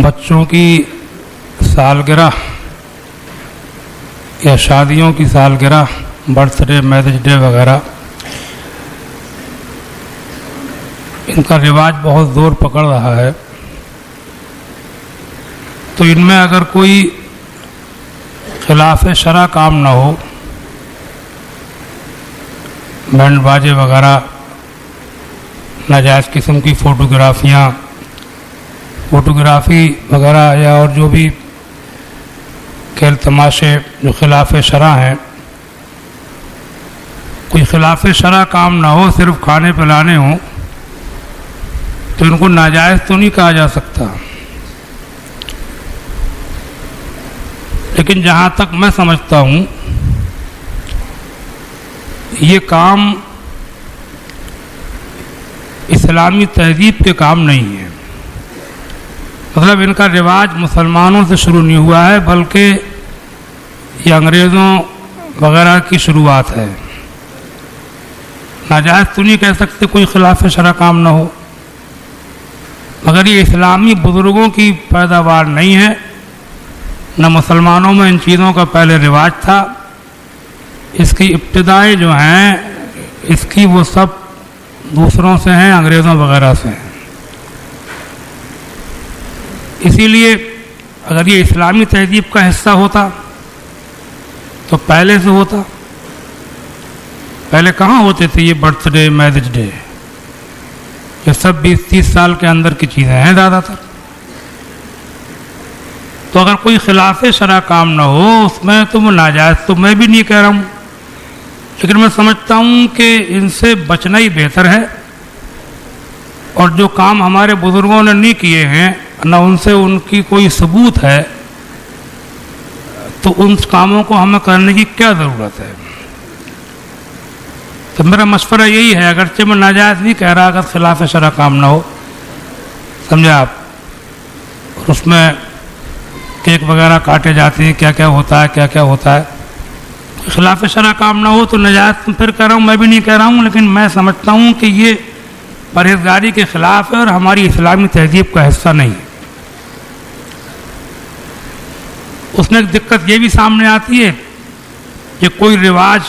بچوں کی سالگرہ یا شادیوں کی سالگرہ، برتھ ڈے، میرج ڈے وغیرہ، ان کا رواج بہت زور پکڑ رہا ہے. تو ان میں اگر کوئی خلاف شرع کام نہ ہو، بینڈ باجے وغیرہ، ناجائز قسم کی فوٹوگرافی وغیرہ یا اور جو بھی کھیل تماشے جو خلاف شرع ہیں، کوئی خلاف شرع کام نہ ہو، صرف کھانے پلانے ہوں، تو ان کو ناجائز تو نہیں کہا جا سکتا. لیکن جہاں تک میں سمجھتا ہوں یہ کام اسلامی تہذیب کے کام نہیں ہے. مطلب ان کا رواج مسلمانوں سے شروع نہیں ہوا ہے، بلکہ یہ انگریزوں وغیرہ کی شروعات ہے. ناجائز تو نہیں کہہ سکتے کوئی خلاف شرع کام نہ ہو، مگر یہ اسلامی بزرگوں کی پیداوار نہیں ہے، نہ مسلمانوں میں ان چیزوں کا پہلے رواج تھا. اس کی ابتدائیں جو ہیں اس کی وہ سب دوسروں سے ہیں، انگریزوں وغیرہ سے ہیں. اسی لیے اگر یہ اسلامی تہذیب کا حصہ ہوتا تو پہلے سے ہوتا. پہلے کہاں ہوتے تھے یہ برتھ ڈے، میرج ڈے؟ یہ سب 20-30 سال کے اندر کی چیزیں ہیں زیادہ تر. تو اگر کوئی خلاف شرع کام نہ ہو اس میں تو وہ ناجائز تو میں بھی نہیں کہہ رہا ہوں، لیکن میں سمجھتا ہوں کہ ان سے بچنا ہی بہتر ہے. اور جو کام ہمارے بزرگوں نے نہیں کیے ہیں، نہ ان سے ان کی کوئی ثبوت ہے، تو ان کاموں کو ہمیں کرنے کی کیا ضرورت ہے؟ تو میرا مشورہ یہی ہے، اگرچہ میں ناجائز نہیں کہہ رہا اگر خلاف شرع کام نہ ہو، سمجھے آپ، اور اس میں کیک وغیرہ کاٹے جاتے ہیں، کیا کیا ہوتا ہے، کیا کیا ہوتا ہے. خلاف شرع کام نہ ہو تو نجات پھر کہہ رہا ہوں، میں بھی نہیں کہہ رہا ہوں، لیکن میں سمجھتا ہوں کہ یہ پرہیزگاری کے خلاف ہے اور ہماری اسلامی تہذیب کا حصہ نہیں ہے. اس میں ایک دقت یہ بھی سامنے آتی ہے کہ کوئی رواج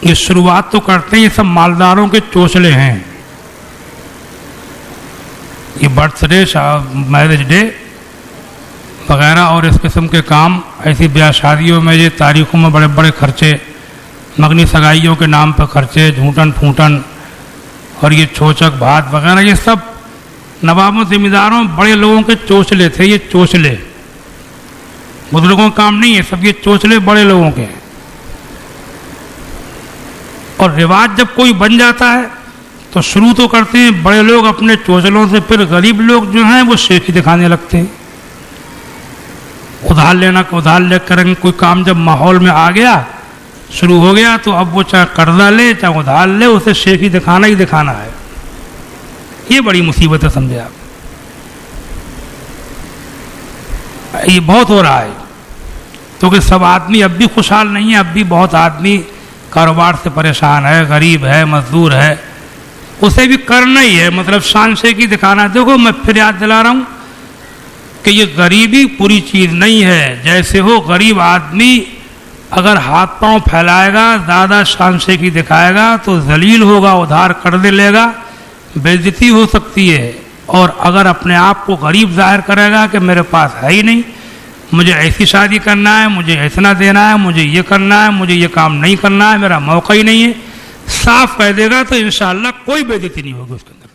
یہ شروعات تو کرتے ہیں، یہ سب مالداروں کے چوچلے ہیں. یہ برتھ ڈے، میرج ڈے وغیرہ اور اس قسم کے کام، ایسی بیاہ شادیوں میں یہ تاریخوں میں بڑے بڑے خرچے، مگنی سگائیوں کے نام پر خرچے، جھوٹن پھوٹن اور یہ چھوچک بھات وغیرہ، یہ سب نوابوں ذمہ داروں بڑے لوگوں کے چوچلے تھے. یہ چوچلے بزرگوں کا کام نہیں ہے، سب یہ چوچلے بڑے لوگوں کے ہیں. اور رواج جب کوئی بن جاتا ہے تو شروع تو کرتے ہیں بڑے لوگ اپنے چوچلوں سے، پھر غریب لوگ جو ہیں وہ شیخی دکھانے لگتے ہیں. ادھار لینا کہ ادھار لے کریں گے. کوئی کام جب ماحول میں آ گیا، شروع ہو گیا، تو اب وہ چاہے قرضہ لے چاہے ادھار لے، اسے شیخی دکھانا ہی دکھانا ہے. یہ بڑی مصیبت ہے، سمجھے آپ. یہ بہت ہو رہا ہے کیونکہ سب آدمی اب بھی خوشحال نہیں ہے، اب بھی بہت آدمی کاروبار سے پریشان ہے، غریب ہے، مزدور ہے. اسے بھی کرنا ہی ہے، مطلب شان شیخی دکھانا. دیکھو میں پھر یاد دلا رہا ہوں کہ یہ غریبی پوری چیز نہیں ہے. جیسے ہو غریب آدمی اگر ہاتھ پاؤں پھیلائے گا، زیادہ شان شیخی دکھائے گا تو ذلیل ہوگا، ادھار قرضے لے گا، بے عزتی ہو سکتی ہے. اور اگر اپنے آپ کو غریب ظاہر کرے گا کہ میرے پاس ہے ہی نہیں، مجھے ایسی شادی کرنا ہے، مجھے اتنا دینا ہے، مجھے یہ کرنا ہے، مجھے یہ کام نہیں کرنا ہے، میرا موقع ہی نہیں ہے، صاف کہہ دے گا، تو انشاءاللہ کوئی بے عزتی نہیں ہوگی اس کے اندر.